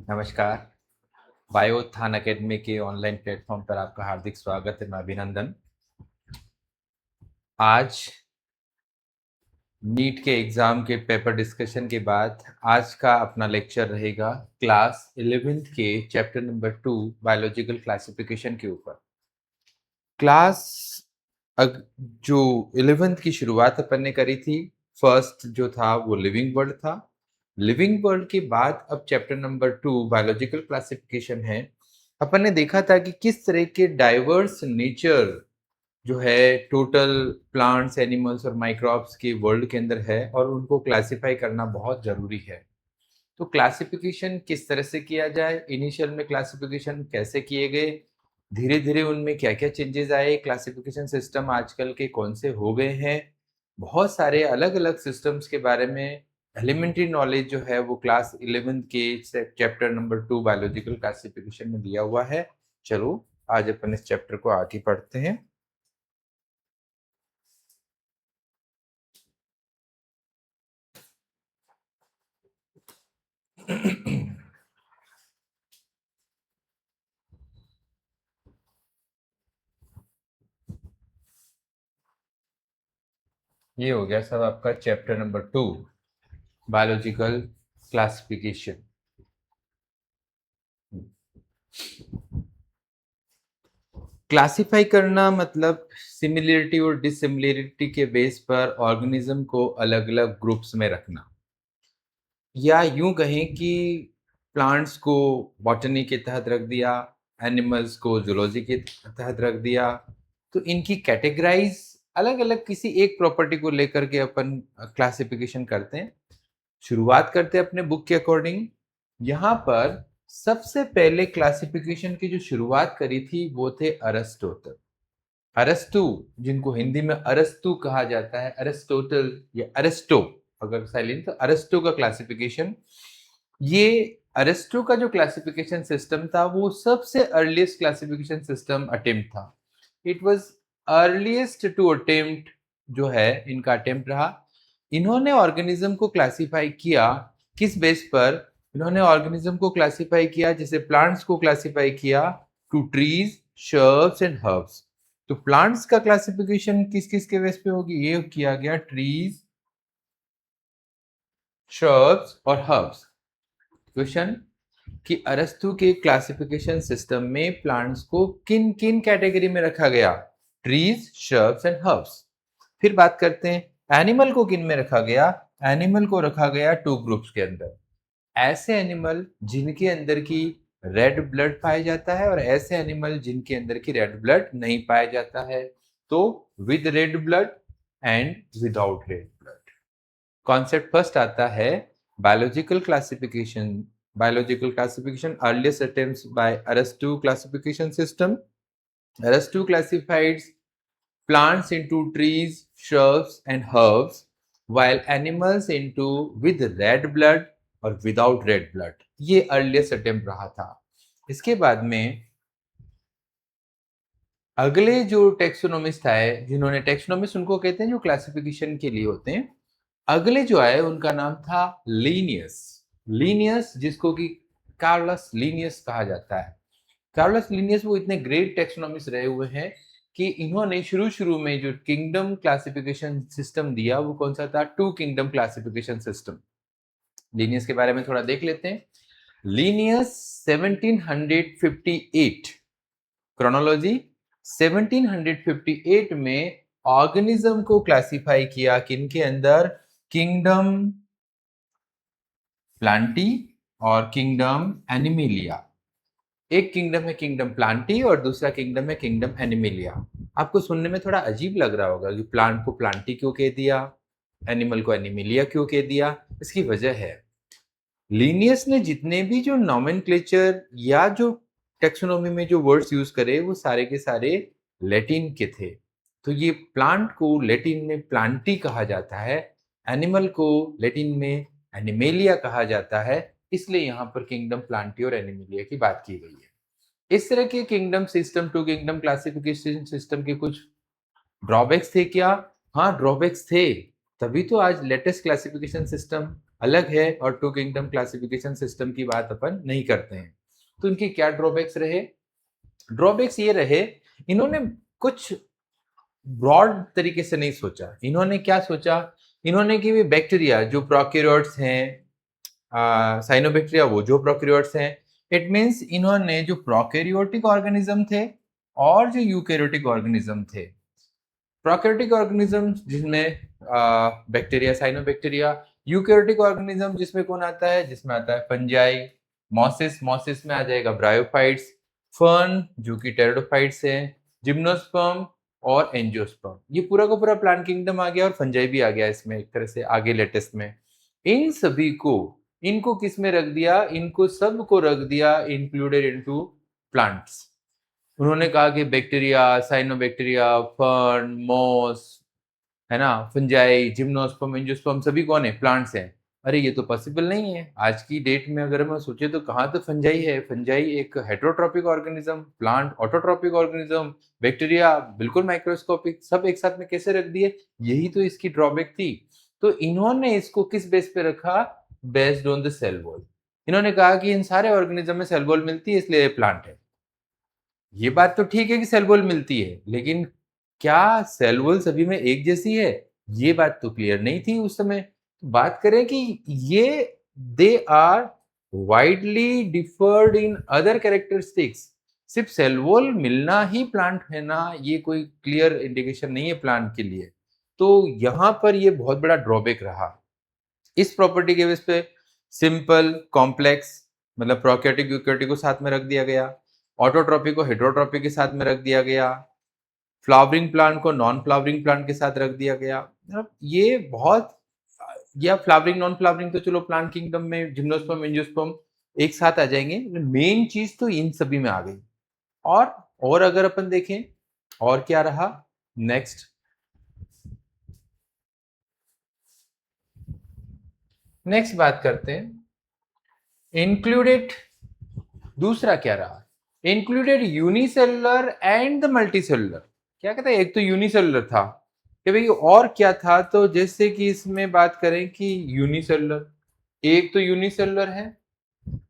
नमस्कार। बायोथान अकेडमी के online platform पर आपका हार्दिक स्वागत है। मैं अभिनंदन। आज नीट के एग्ज़ाम के पेपर डिस्कशन के बाद आज का अपना लेक्चर रहेगा क्लास 11th के चैप्टर नंबर 2 बायोलॉजिकल क्लासिफिकेशन के ऊपर। क्लास जो 11th की शुरुआत अपन ने करी थी, फर्स्ट जो था वो लिविंग वर्ल्ड था। लिविंग वर्ल्ड के बाद अब चैप्टर नंबर 2 बायोलॉजिकल क्लासिफिकेशन है। अपन ने देखा था कि किस तरह के डाइवर्स नेचर जो है टोटल प्लांट्स, एनिमल्स और माइक्रोब्स के वर्ल्ड के अंदर है और उनको क्लासिफाई करना बहुत ज़रूरी है। तो क्लासिफिकेशन किस तरह से किया जाए, इनिशियल में क्लासिफिकेशन कैसे किए गए, धीरे धीरे उनमें क्या क्या चेंजेस आए, क्लासिफिकेशन सिस्टम आजकल के कौन से हो गए हैं, बहुत सारे अलग अलग सिस्टम्स के बारे में एलिमेंट्री नॉलेज जो है वो क्लास 11 के चैप्टर नंबर 2 बायोलॉजिकल क्लासिफिकेशन में दिया हुआ है। चलो आज अपन इस चैप्टर को आगे पढ़ते हैं। ये हो गया सब आपका chapter number 2 biological classification. Classify करना मतलब सिमिलरिटी और डिसिमिलरिटी के बेस पर ऑर्गेनिज्म को अलग अलग ग्रुप्स में रखना, या यूं कहें कि प्लांट्स को बॉटनी के तहत रख दिया, एनिमल्स को जूलॉजी के तहत रख दिया। तो इनकी कैटेगराइज अलग अलग किसी एक प्रॉपर्टी को लेकर के अपन क्लासिफिकेशन करते हैं। शुरुआत करते हैं अपने बुक के अकॉर्डिंग। यहाँ पर सबसे पहले क्लासिफिकेशन की जो शुरुआत करी थी वो थे अरिस्टोटल। अरस्तु, जिनको हिंदी में अरस्तु कहा जाता है, अरिस्टोटल या अरिस्टो अगर साइलेंट, तो अरस्तु का क्लासिफिकेशन, ये अरस्तु का जो क्लासिफिकेशन सिस्टम था वो सबसे अर्लीस्ट क्लासिफिकेशन सिस्टम अटेम्प्ट था। It was earliest to attempt, जो है इनका अटेम्प्ट रहा। इन्होंने ऑर्गेनिज्म को क्लासिफाई किया किस बेस पर? इन्होंने ऑर्गेनिज्म को क्लासिफाई किया, जैसे प्लांट्स को क्लासिफाई किया to trees, shrubs and herbs. तो प्लांट्स का क्लासिफिकेशन किस किस के बेस पे होगी? ये किया गया ट्रीज, शर्ब्स और हर्ब्स। क्वेश्चन कि अरस्तु के क्लासिफिकेशन सिस्टम में प्लांट्स को किन किन कैटेगरी में रखा गया? Trees, shrubs and herbs. फिर बात करते हैं एनिमल को किन में रखा गया? एनिमल को रखा गया टू ग्रुप्स के अंदर। ऐसे एनिमल जिनके अंदर की रेड ब्लड पाया जाता है और ऐसे एनिमल जिनके अंदर की रेड ब्लड नहीं पाया जाता है। तो with red blood and without red blood. Concept first आता है biological classification. Biological classification earliest attempts by Aristotle classification system. Aristotle classified plants into trees, shrubs and herbs, while animals into with red blood और without red blood। ये earliest attempt रहा था। इसके बाद में अगले जो टेक्सोनोमिस्ट आए, जिन्होंने टेक्सोनोमिस्ट उनको कहते हैं जो क्लासिफिकेशन के लिए होते हैं, अगले जो आए उनका नाम था लीनियस। लीनियस जिसको कि कार्लस लीनियस कहा जाता है। कार्लस लीनियस वो इतने ग्रेट टेक्सोनोमिस्ट रहे हुए हैं कि इन्होंने शुरू शुरू में जो किंगडम क्लासिफिकेशन सिस्टम दिया वो कौन सा था? Two kingdom classification system. Linnaeus के बारे में थोड़ा देख लेते हैं। लीनियस 1758 क्रोनोलॉजी 1758 में ऑर्गेनिज्म को क्लासिफाई किया किनके अंदर? किंगडम प्लांटी और किंगडम एनिमेलिया। एक किंगडम है किंगडम प्लांटी और दूसरा किंगडम है किंगडम एनिमेलिया। आपको सुनने में थोड़ा अजीब लग रहा होगा कि प्लांट को प्लांटी क्यों कह दिया, एनिमल को एनिमेलिया क्यों कह दिया। इसकी वजह है लीनियस ने जितने भी जो नॉमेनक्लेचर या जो टेक्सोनोमी में जो वर्ड्स यूज करे वो सारे के सारे लैटिन के थे। तो ये प्लांट को लैटिन में प्लांटी कहा जाता है, एनिमल को लैटिन में एनिमेलिया कहा जाता है। इसलिए यहाँ पर किंगडम प्लांटी और एनिमेलिया की बात की गई है। इस तरह के kingdom system, two kingdom classification system के कुछ ड्रॉबैक्स थे क्या? हाँ, ड्रॉबैक्स थे। तभी तो आज लेटेस्ट क्लासिफिकेशन सिस्टम अलग है और टू किंगडम क्लासिफिकेशन सिस्टम की बात अपन नहीं करते हैं। तो इनके क्या ड्रॉबैक्स रहे? ड्रॉबैक्स ये रहे, इन्होंने कुछ ब्रॉड तरीके से नहीं सोचा। इन्होंने क्या सोचा? इन्होंने कि बैक्टीरिया जो प्रोकैरियोट्स हैं, साइनोबैक्टीरिया वो जो प्रोकैरियोट्स हैं, इट मींस इन्होंने जो प्रोकैरियोटिक ऑर्गेनिज्म थे और जो यूकैरियोटिक ऑर्गेनिज्म थे, प्रोकैरियोटिक ऑर्गेनिज्म जिसमें बैक्टीरिया, साइनोबैक्टीरिया, यूकैरियोटिक ऑर्गेनिज्म जिसमें कौन आता है? जिसमें आता है फंजाई, मॉसिस, मॉसिस में आ जाएगा ब्रायोफाइट्स, फर्न जो कि टेरिडोफाइट्स हैं, जिम्नोस्पर्म और एंजियोस्पर्म। ये पूरा का पूरा प्लांट किंगडम आ गया और फंजाई भी आ गया इसमें एक तरह से आगे लेटेस्ट में। इन सभी को, इनको किस में रख दिया? इनको सब को रख दिया इंक्लूडेड इनटू प्लांट्स। उन्होंने कहा कि बैक्टीरिया, साइनोबैक्टीरिया, फर्न, मॉस, है ना, फंजाई, जिम्नोस्पर्म, एंजियोस्पर्म सभी कौन है? प्लांट्स हैं। अरे ये तो पॉसिबल नहीं है आज की डेट में। अगर हम सोचे तो कहाँ तो फंजाई है? फंजाई एक heterotrophic organism, plant autotrophic organism, bacteria बिल्कुल माइक्रोस्कोपिक, सब एक साथ में कैसे रख दिए? यही तो इसकी ड्रॉबैक थी। तो इन्होंने इसको किस बेस पे रखा? Based on the cell wall. इन्होंने कहा कि इन सारे ऑर्गेनिज्म में सेल वॉल मिलती है इसलिए प्लांट है। ये बात तो ठीक है कि सेल वॉल मिलती है, लेकिन क्या सेल वॉल सभी में एक जैसी है? ये बात तो क्लियर नहीं थी उस समय। बात करें कि ये they are widely differed in other characteristics. सिर्फ सेल वॉल मिलना ही प्लांट है ना, ये कोई क्लियर इंडिकेशन नहीं है प्लांट के लिए। तो यहां पर ये बहुत बड़ा ड्रॉबैक रहा। इस प्रॉपर्टी के बेस पे सिंपल, कॉम्प्लेक्स, मतलब प्रोकैरियोटिक, यूकैरियोटिक को साथ में रख दिया गया, ऑटोट्रॉपिक को हेटेरोट्रॉपिक के साथ में रख दिया गया, फ्लावरिंग प्लांट को नॉन फ्लावरिंग प्लांट के साथ रख दिया गया। मतलब ये बहुत, या फ्लावरिंग नॉन फ्लावरिंग तो चलो प्लांट किंगडम में जिम्नोस्पर्म, एंजियोस्पर्म एक साथ आ जाएंगे। मेन चीज तो इन सभी में आ गई। और अगर अपन देखें और क्या रहा नेक्स्ट, बात करते हैं इंक्लूडेड। दूसरा क्या रहा? Included unicellular and the multicellular. क्या कहता है? एक तो यूनिसेलुलर था कि भाई, और क्या था? तो जैसे कि इसमें बात करें कि यूनिसेलुलर, एक तो यूनिसेलुलर है,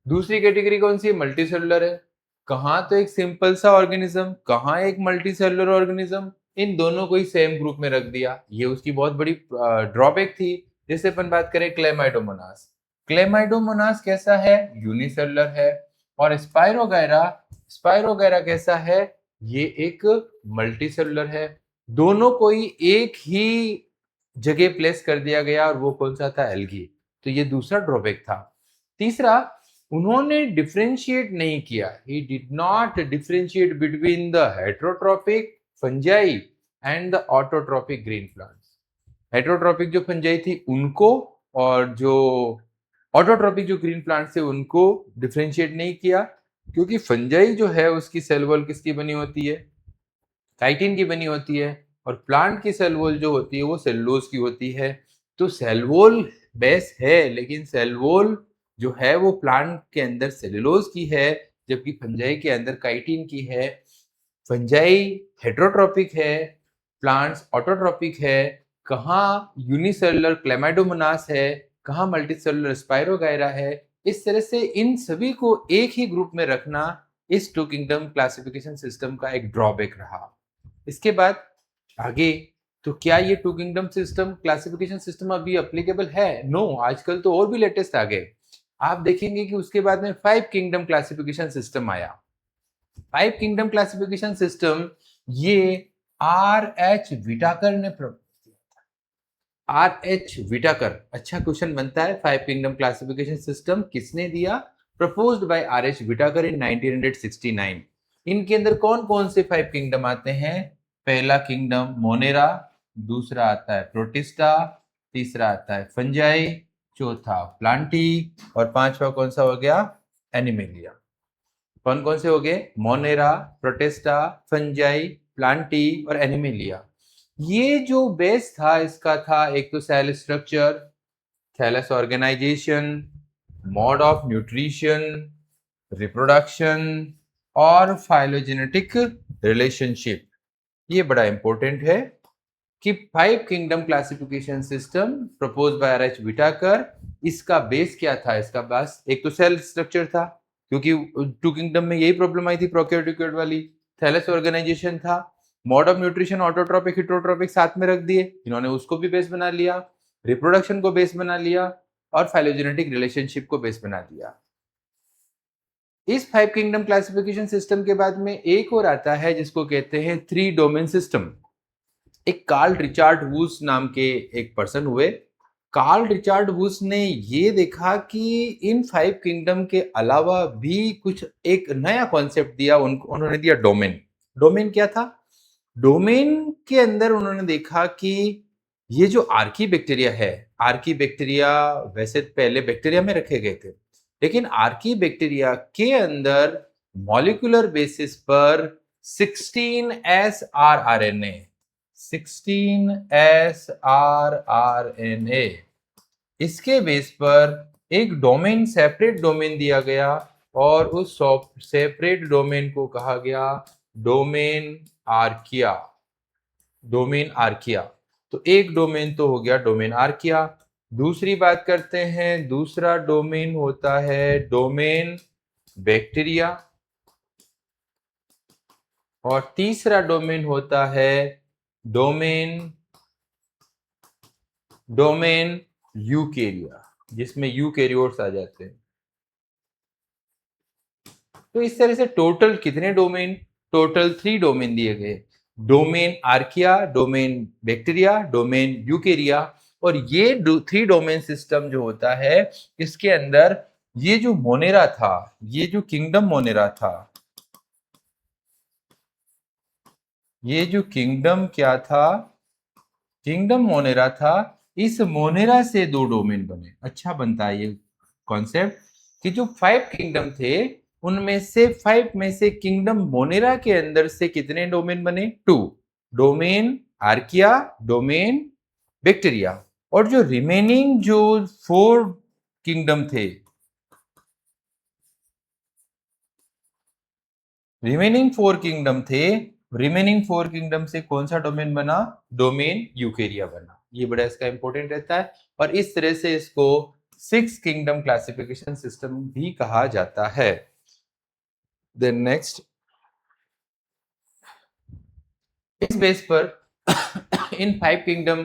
दूसरी कैटेगरी कौन सी है? मल्टीसेलुलर है। कहाँ तो एक सिंपल सा ऑर्गेनिज्म, कहाँ एक मल्टीसेलुलर ऑर्गेनिज्म, इन दोनों को ही सेम ग्रुप में रख दिया। ये उसकी बहुत बड़ी ड्रॉबैक थी। जैसे अपन बात करें क्लेमाइडोमोनास, क्लेमाइडोमोनास कैसा है? यूनिसेलुलर है। और स्पाइरोगैरा, स्पाइरोगैरा कैसा है? ये एक मल्टीसेलुलर है। दोनों को ही एक ही जगह प्लेस कर दिया गया और वो कौन सा था? एल्गी। तो ये दूसरा ड्रॉबैक था। तीसरा, उन्होंने डिफरेंशिएट नहीं किया। He did not differentiate between the heterotrophic fungi and the autotrophic green plants. Heterotrophic जो फंजाई थी उनको, और जो ऑटोट्रॉपिक जो ग्रीन प्लांट्स थे उनको डिफरेंशिएट नहीं किया, क्योंकि फंजाई जो है उसकी सेल वॉल किसकी बनी होती है? काइटिन की बनी होती है। और प्लांट की सेल वॉल जो होती है वो सेलुलोज की होती है। तो सेल वॉल बेस है, लेकिन सेल वॉल जो है वो प्लांट के अंदर सेलुलोज की है, जबकि फंजाई के अंदर काइटिन की है। फंजाई हेटेरोट्रॉपिक है, प्लांट्स ऑटोट्रॉपिक है। कहाँ यूनिसेलुलर क्लेमाइडोमोनास है, कहाँ मल्टीसेलुलर स्पाइरोगायरा है। इस तरह से इन सभी को एक ही ग्रुप में रखना इस टू किंगडम क्लासिफिकेशन सिस्टम का एक ड्रॉबैक रहा। इसके बाद आगे, तो क्या ये two kingdom system, classification system अभी अप्लीकेबल है? नो, आजकल तो और भी लेटेस्ट आ गए। आप देखेंगे कि उसके बाद में 5 किंगडम क्लासिफिकेशन सिस्टम आया। 5 किंगडम क्लासिफिकेशन सिस्टम ये आर.एच. विटाकर ने आर.एच. विटाकर, अच्छा क्वेश्चन बनता है, 5 किंगडम क्लासिफिकेशन सिस्टम किसने दिया? Proposed by R H. Whittaker in 1969। इनके अंदर कौन कौन से 5 किंगडम आते हैं? पहला किंगडम मोनेरा, दूसरा आता है प्रोटिस्टा, तीसरा आता है फंजाई, चौथा प्लांटी, और पांचवा कौन सा हो गया? एनिमेलिया। कौन कौन से हो गए? मोनेरा, प्रोटिस्टा, फंजाई, प्लांटी और एनिमेलिया। ये जो बेस था इसका था, एक तो cell structure, thallus organisation, mode of nutrition, reproduction और फाइलोजेनेटिक रिलेशनशिप। ये बड़ा इंपॉर्टेंट है। कि 5 kingdom classification system propose by R H. Whittaker, इसका बेस क्या था? इसका बेस एक तो सेल स्ट्रक्चर था, क्योंकि टू किंगडम में यही प्रॉब्लम आई थी प्रोकैरियोटिक वाली। थैलेस ऑर्गेनाइजेशन था, मोड ऑफ न्यूट्रिशन ऑटोट्रोपिक हेटेरोट्रोपिक साथ में रख दिए, इन्होंने उसको भी बेस बना लिया, रिप्रोडक्शन को बेस बना लिया और फाइलोजेनेटिक रिलेशनशिप को बेस बना दिया। इस 5 किंगडम क्लासिफिकेशन सिस्टम के बाद में एक और आता है जिसको कहते हैं 3 डोमेन सिस्टम। एक कार्ल रिचार्ड वूस नाम के एक पर्सन हुए। कार्ल रिचार्ड वूस ने ये देखा कि इन 5 किंगडम के अलावा भी कुछ एक नया कॉन्सेप्ट दिया, उन्होंने दिया डोमेन। डोमेन क्या था? डोमेन के अंदर उन्होंने देखा कि ये जो आर्की बैक्टीरिया है, आर्की बैक्टीरिया वैसे पहले बैक्टीरिया में रखे गए थे, लेकिन आर्की बैक्टीरिया के अंदर मॉलिक्यूलर बेसिस पर 16S rRNA 16S rRNA इसके बेस पर एक डोमेन, सेपरेट डोमेन दिया गया और उस सेपरेट डोमेन को कहा गया डोमेन आर्किया। डोमेन आर्किया, तो एक डोमेन तो हो गया डोमेन आर्किया। दूसरी बात करते हैं, दूसरा डोमेन होता है डोमेन बैक्टीरिया और तीसरा डोमेन होता है डोमेन यूकेरिया, जिसमें यूकेरियोट्स आ जाते हैं। तो इस तरह से टोटल कितने डोमेन? टोटल 3 डोमेन दिए गए, domain archaea, domain bacteria, domain Eukarya. और ये 3 डोमेन सिस्टम जो होता है, इसके अंदर ये जो मोनेरा था, ये जो किंगडम मोनेरा था, ये जो किंगडम क्या था? किंगडम मोनेरा था। इस मोनेरा से 2 डोमेन बने। अच्छा बनता है ये कॉन्सेप्ट कि जो 5 किंगडम थे उनमें से 5 में से किंगडम मोनेरा के अंदर से कितने डोमेन बने? 2 डोमेन आर्किया, डोमेन बैक्टीरिया। और जो रिमेनिंग जो 4 किंगडम थे, रिमेनिंग 4 किंगडम थे, रिमेनिंग 4 किंगडम से कौन सा डोमेन बना? डोमेन यूकेरिया बना। ये बड़ा इसका इंपॉर्टेंट रहता है और इस तरह से इसको 6 किंगडम क्लासिफिकेशन सिस्टम भी कहा जाता है। देन नेक्स्ट, इस बेस पर इन 5 किंगडम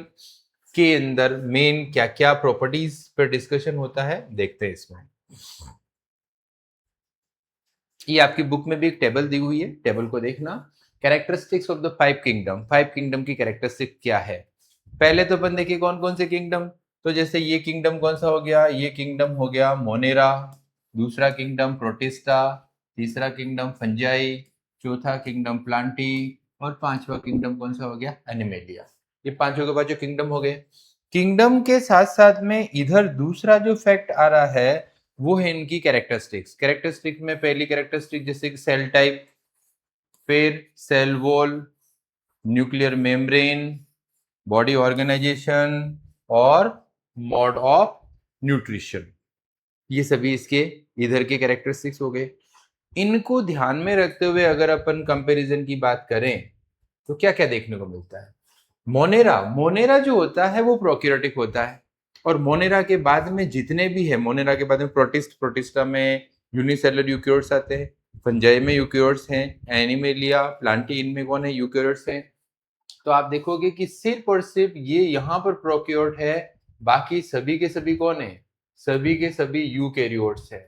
के अंदर मेन क्या क्या प्रॉपर्टीज पर डिस्कशन होता है, देखते हैं इसमें। ये आपकी बुक में भी एक टेबल दी हुई है, टेबल को देखना। Characteristics of the 5 kingdom, 5 kingdom की कैरेक्टरिस्टिक क्या है? पहले तो अपन देखिए कौन कौन से किंगडम। तो जैसे ये किंगडम कौन सा हो गया? ये किंगडम हो गया मोनेरा, दूसरा किंगडम प्रोटिस्टा, तीसरा किंगडम फंजाई, चौथा किंगडम प्लांटी और पांचवा किंगडम कौन सा हो गया? एनिमेलिया। ये पांचों के पांचों किंगडम हो गए। किंगडम के साथ साथ में इधर दूसरा जो फैक्ट आ रहा है वो है इनकी कैरेक्टरिस्टिक्स। कैरेक्टरिस्टिक में पहली कैरेक्टरिस्टिक जैसे कि सेल टाइप, फिर cell wall, nuclear membrane, body organisation और मोड ऑफ न्यूट्रिशन। ये सभी इसके इधर के कैरेक्टरिस्टिक्स हो गए। इनको ध्यान में रखते हुए अगर अपन कंपैरिजन की बात करें तो क्या क्या देखने को मिलता है? मोनेरा, मोनेरा जो होता है वो प्रोकैरियोटिक होता है और मोनेरा के बाद में जितने भी है, मोनेरा के बाद में प्रोटिस्ट, प्रोटिस्टा में यूनिसेलुलर यूकैरियोट्स आते हैं, फंजाई में यूकैरियोट्स हैं, एनिमेलिया, प्लांटी, इनमें कौन है? यूकैरियोट्स हैं। तो आप देखोगे कि सिर्फ और सिर्फ ये यहाँ पर प्रोकैरियोट है, बाकी सभी के सभी कौन है? सभी के सभी यूकैरियोट्स है।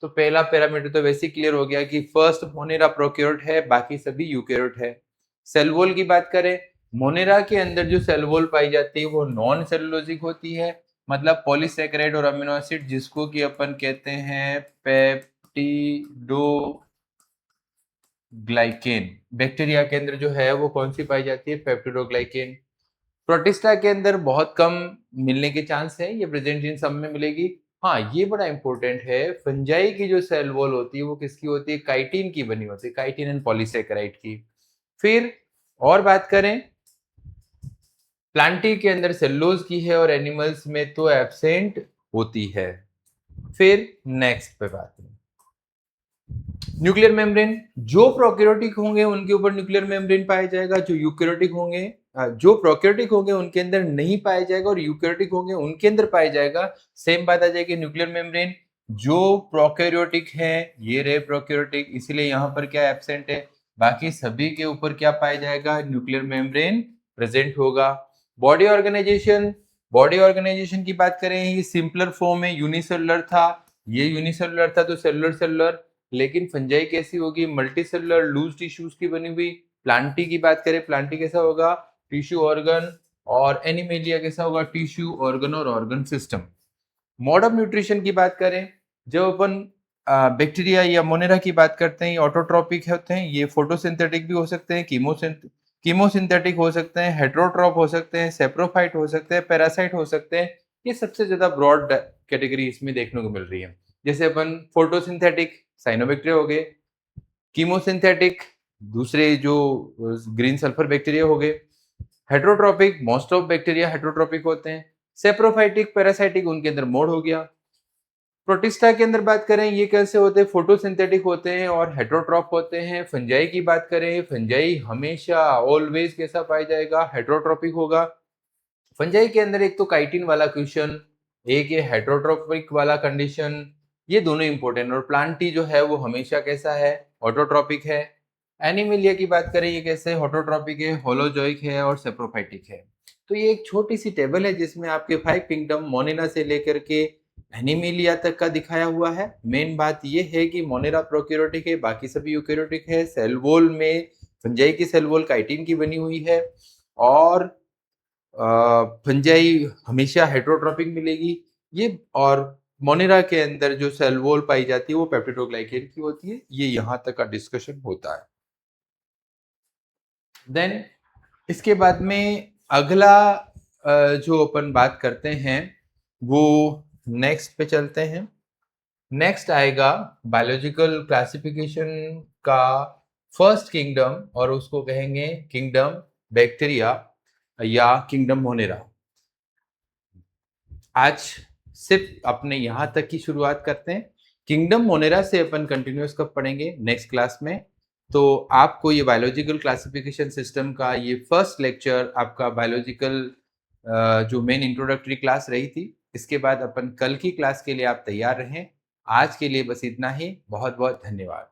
तो पहला पैरामीटर तो वैसे क्लियर हो गया कि फर्स्ट मोनेरा प्रोकैरियोट है, बाकी सभी यूकैरियोट है। सेल वॉल की बात करें, मोनेरा के अंदर जो सेल वॉल पाई जाती है वो नॉन सेलुलोजिक होती है, मतलब पॉलीसेकेराइड और अमीनो एसिड, जिसको कि अपन कहते हैं पेप्टिडो ग्लाइकेन। बैक्टीरिया के अंदर जो है वो कौन सी पाई जाती है? पेप्टिडोग्लाइकेन। प्रोटिस्टा के अंदर बहुत कम मिलने के चांस है, ये प्रेजेंट इन सब में मिलेगी। हाँ, ये बड़ा इंपॉर्टेंट है, फंजाई की जो सेल वॉल होती है वो किसकी होती है? काइटिन की बनी होती है, काइटिन एंड पॉलीसेकेराइड की। फिर और बात करें, प्लांटी के अंदर सेलुलोज की है और एनिमल्स में तो एब्सेंट होती है। फिर नेक्स्ट पे बात है न्यूक्लियर मेम्ब्रेन। जो प्रोकैरियोटिक होंगे उनके ऊपर न्यूक्लियर मेम्ब्रेन पाया जाएगा, जो यूकैरियोटिक होंगे जो प्रोकैरियोटिक होंगे उनके अंदर नहीं पाया जाएगा और यूकैरियोटिक होंगे उनके अंदर पाया जाएगा। सेम बात आ जाएगी न्यूक्लियर मेम्ब्रेन। जो प्रोकैरियोटिक है ये रहे प्रोकैरियोटिक, इसीलिए यहाँ पर क्या एब्सेंट है। बाकी सभी के ऊपर क्या पाया जाएगा, न्यूक्लियर मेम्ब्रेन प्रेजेंट होगा। बॉडी ऑर्गेनाइजेशन, बॉडी ऑर्गेनाइजेशन की बात करें, ये सिंपलर फॉर्म में यूनिसेलुलर था, ये यूनिसेलुलर था तो सेलुलर सेलुलर। लेकिन फंजाई कैसी होगी, मल्टी सेलुलर लूज टिश्यूज की बनी हुई। प्लांटी की बात करें, प्लांटी कैसा होगा, टिश्यू ऑर्गन। और एनिमेलिया कैसा होगा, टिश्यू ऑर्गन और organ system. Mode of nutrition की बात करें, जब अपन बैक्टीरिया या मोनेरा की बात करते हैं, ये ऑटोट्रॉपिक होते हैं, ये फोटोसिंथेटिक भी हो सकते हैं, कीमोसिंथेटिक हो सकते हैं, हेट्रोट्रॉप हो सकते हैं, सेप्रोफाइट हो सकते हैं, पैरासाइट हो सकते हैं। ये सबसे ज्यादा ब्रॉड कैटेगरी इसमें देखने को मिल रही है। जैसे अपन फोटोसिंथेटिक साइनोबैक्टीरिया हो गए, कीमोसिंथेटिक दूसरे जो ग्रीन सल्फर बैक्टीरिया हो गए, heterotrophic most of bacteria heterotrophic होते हैं, सेप्रोफाइटिक पैरासाइटिक उनके अंदर मोड हो गया। प्रोटिस्टा के अंदर बात करें, ये कैसे होते हैं, फोटोसिंथेटिक होते हैं और हेट्रोट्रॉप होते हैं। फंजाई की बात करें, फंजाई हमेशा ऑलवेज कैसा पाया जाएगा, हेट्रोट्रॉपिक होगा। फंजाई के अंदर एक तो काइटिन वाला क्वेश्चन, एक ये हेट्रोट्रॉपिक वाला कंडीशन, ये दोनों इंपॉर्टेंट। और प्लांटी जो है वो हमेशा कैसा है, ऑटोट्रॉपिक है। एनिमिलिया की बात करें, ये कैसे होटोट्रॉपिक है, होलोजोइक है और सेप्रोफाइटिक है। तो ये एक छोटी सी टेबल है जिसमें आपके 5 किंगडम मोनेरा से लेकर के एनिमिलिया तक का दिखाया हुआ है। मेन बात ये है कि मोनेरा प्रोकैरियोटिक है, बाकी सभी यूकैरियोटिक है। सेल वॉल में फंजाई की सेल वॉल काइटिन की बनी हुई है और फंजाई हमेशा हेट्रोट्रॉपिक मिलेगी ये। और मोनेरा के अंदर जो सेल वॉल पाई जाती है वो पेप्टिडोग्लाइकेन की होती है। ये यहाँ तक का डिस्कशन होता है। देन इसके बाद में अगला जो अपन बात करते हैं वो नेक्स्ट पे चलते हैं। नेक्स्ट आएगा बायोलॉजिकल क्लासिफिकेशन का फर्स्ट किंगडम और उसको कहेंगे किंगडम बैक्टीरिया या किंगडम मोनेरा। आज सिर्फ अपने यहां तक की शुरुआत करते हैं। किंगडम मोनेरा से अपन कंटिन्यूस कब पढ़ेंगे, नेक्स्ट क्लास में। तो आपको ये बायोलॉजिकल क्लासिफिकेशन सिस्टम का ये फर्स्ट लेक्चर आपका बायोलॉजिकल जो मेन इंट्रोडक्टरी क्लास रही थी, इसके बाद अपन कल की क्लास के लिए आप तैयार रहें। आज के लिए बस इतना ही। बहुत बहुत धन्यवाद।